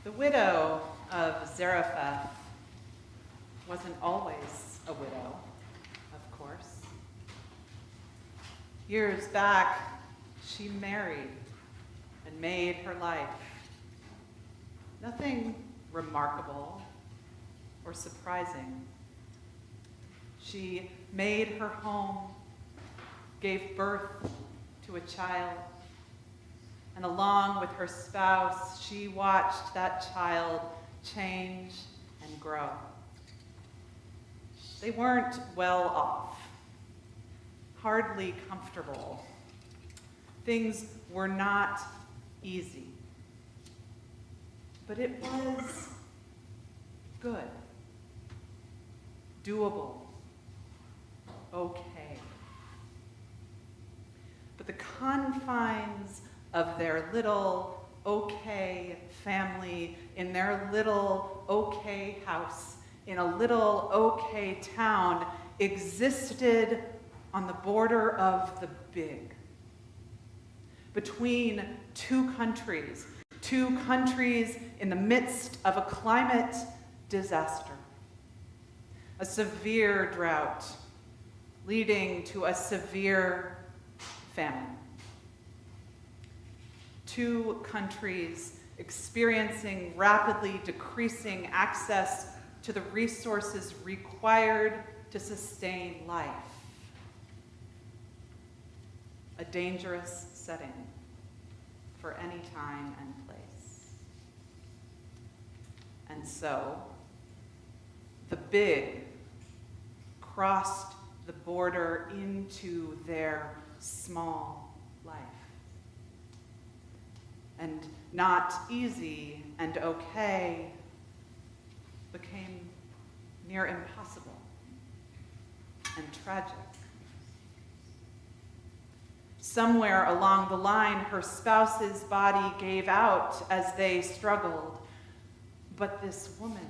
The widow of Zarephath wasn't always a widow, of course. Years back, she married and made her life. Nothing remarkable or surprising. She made her home, gave birth to a child, and along with her spouse, she watched that child change and grow. They weren't well off, hardly comfortable. Things were not easy. But it was good, doable, okay. But the confines of their little okay family, in their little okay house, in a little okay town, existed on the border of the big. Between two countries in the midst of a climate disaster, a severe drought leading to a severe famine. Two countries experiencing rapidly decreasing access to the resources required to sustain life. A dangerous setting for any time and place. And so, the big crossed the border into their small life. And not easy and okay became near impossible and tragic. Somewhere along the line, her spouse's body gave out as they struggled, but this woman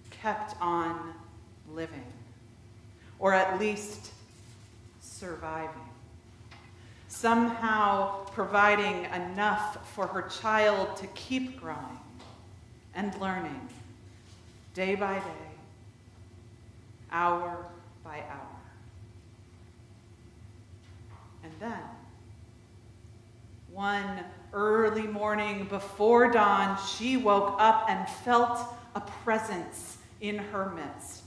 kept on living, or at least surviving, somehow providing enough for her child to keep growing and learning, day by day, hour by hour. And then, one early morning before dawn, she woke up and felt a presence in her midst.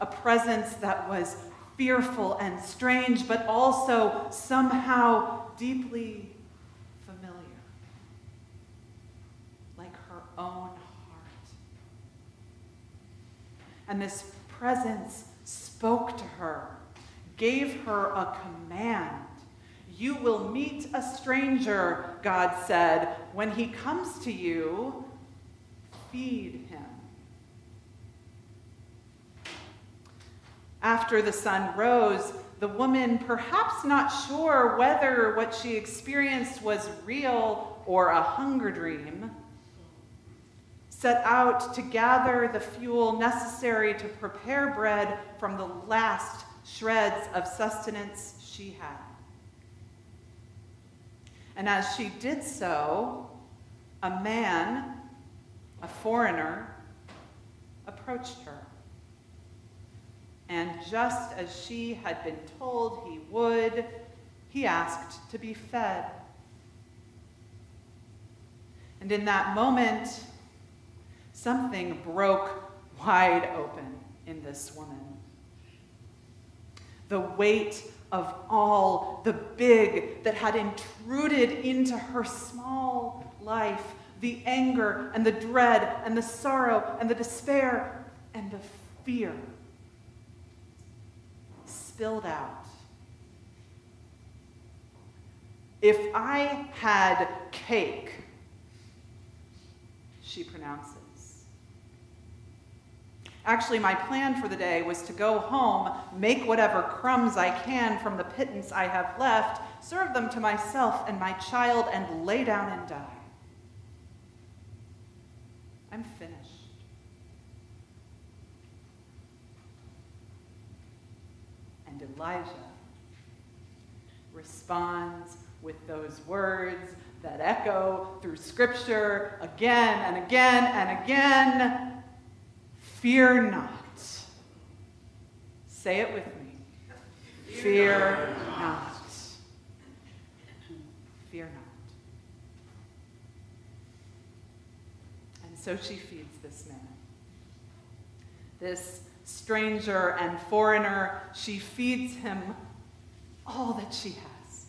A presence that was fearful and strange, but also somehow deeply familiar, like her own heart. And this presence spoke to her, gave her a command. You will meet a stranger, God said. When he comes to you, feed him. After the sun rose, the woman, perhaps not sure whether what she experienced was real or a hunger dream, set out to gather the fuel necessary to prepare bread from the last shreds of sustenance she had. And as she did so, a man, a foreigner, approached her. And just as she had been told he would, he asked to be fed. And in that moment, something broke wide open in this woman. The weight of all the big that had intruded into her small life, the anger and the dread and the sorrow and the despair and the fear spilled out. If I had cake, she pronounces. Actually, my plan for the day was to go home, make whatever crumbs I can from the pittance I have left, serve them to myself and my child, and lay down and die. I'm finished. And Elijah responds with those words that echo through Scripture again and again and again. Fear not. Say it with me. Fear not. Fear not. And so she feeds this man. This stranger and foreigner, she feeds him all that she has.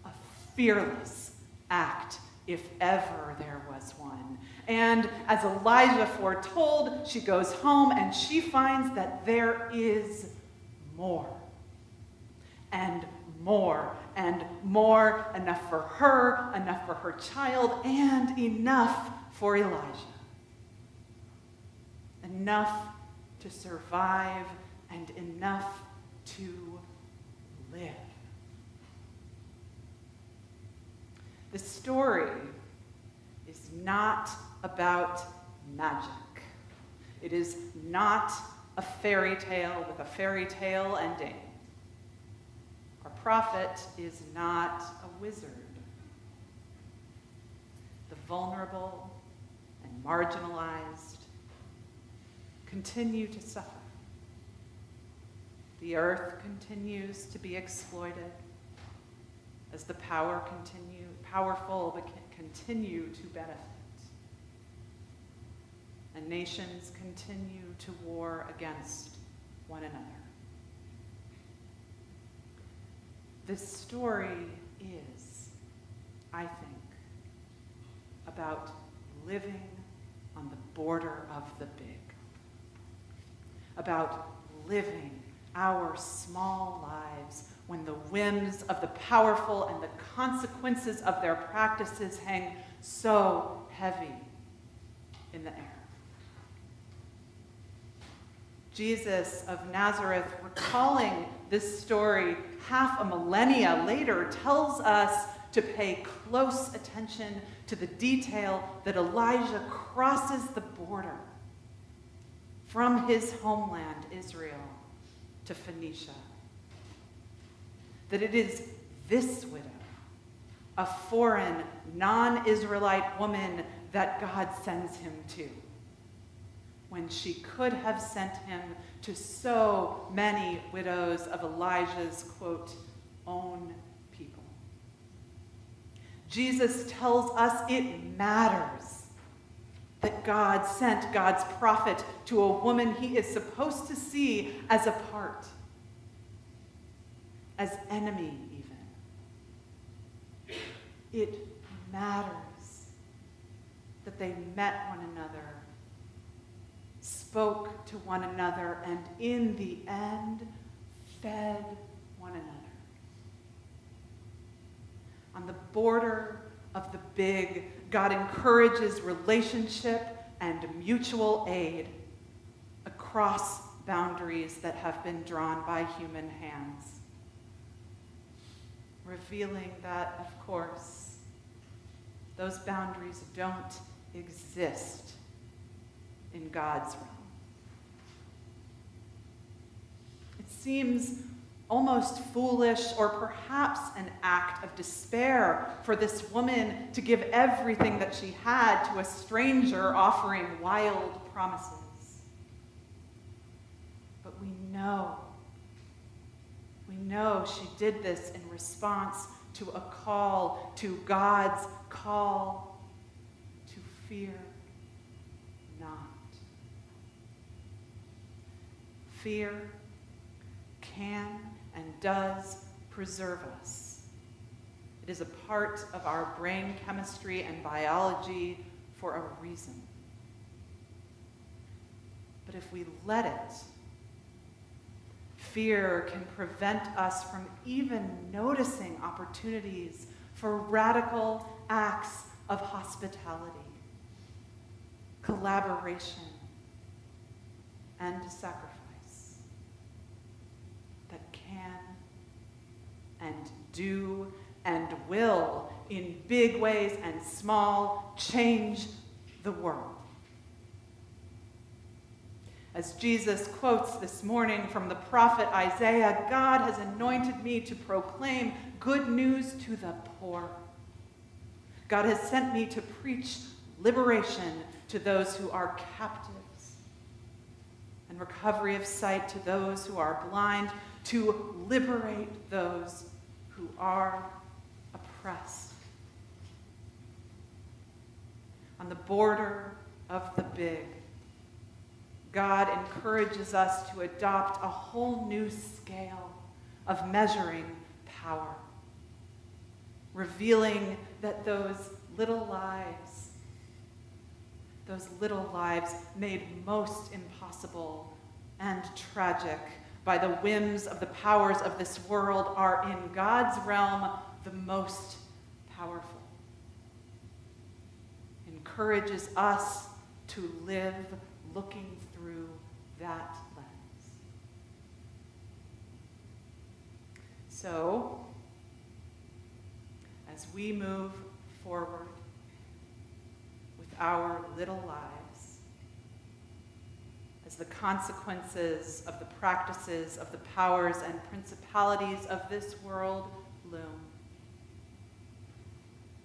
A fearless act, if ever there was one. And as Elijah foretold, she goes home and she finds that there is more. And more and more, enough for her, enough for her child, and enough for Elijah. Enough to survive and enough to live. The story is not about magic. It is not a fairy tale with a fairy tale ending. Our prophet is not a wizard. The vulnerable and marginalized continue to suffer. The earth continues to be exploited as the powerful continue to benefit. And nations continue to war against one another. This story is, I think, about living on the border of the big. About living our small lives when the whims of the powerful and the consequences of their practices hang so heavy in the air. Jesus of Nazareth, recalling this story half a millennia later, tells us to pay close attention to the detail that Elijah crosses the border from his homeland, Israel, to Phoenicia. That it is this widow, a foreign, non-Israelite woman, that God sends him to, when she could have sent him to so many widows of Elijah's, quote, own people. Jesus tells us it matters that God sent God's prophet to a woman he is supposed to see as a part, as enemy even. It matters that they met one another, spoke to one another, and in the end, fed one another. On the border of the big, God encourages relationship and mutual aid across boundaries that have been drawn by human hands, revealing that, of course, those boundaries don't exist in God's realm. It seems almost foolish, or perhaps an act of despair, for this woman to give everything that she had to a stranger offering wild promises. But we know she did this in response to a call, to God's call to fear not. Fear can and does preserve us. It is a part of our brain chemistry and biology for a reason. But if we let it, fear can prevent us from even noticing opportunities for radical acts of hospitality, collaboration, and sacrifice that can and do and will, in big ways and small, change the world. As Jesus quotes this morning from the prophet Isaiah, God has anointed me to proclaim good news to the poor. God has sent me to preach liberation to those who are captives, and recovery of sight to those who are blind, to liberate those who are oppressed. On the border of the big, God encourages us to adopt a whole new scale of measuring power, revealing that those little lives made most impossible and tragic by the whims of the powers of this world are in God's realm the most powerful. Encourages us to live looking through that lens. So, as we move forward with our little lives, as the consequences of the practices of the powers and principalities of this world loom,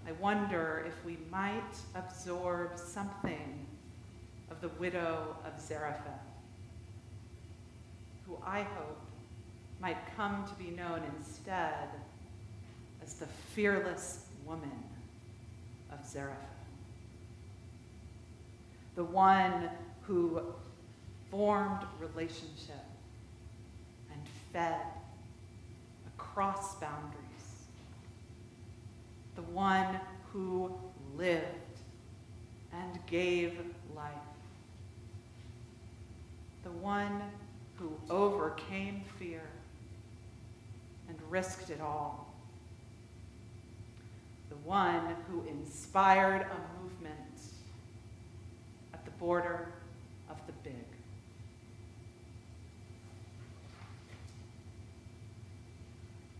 I wonder if we might absorb something of the widow of Zarephath, who I hope might come to be known instead as the fearless woman of Zarephath. The one who formed relationship and fed across boundaries. The one who lived and gave life. The one who overcame fear and risked it all. The one who inspired a movement at the border of the big.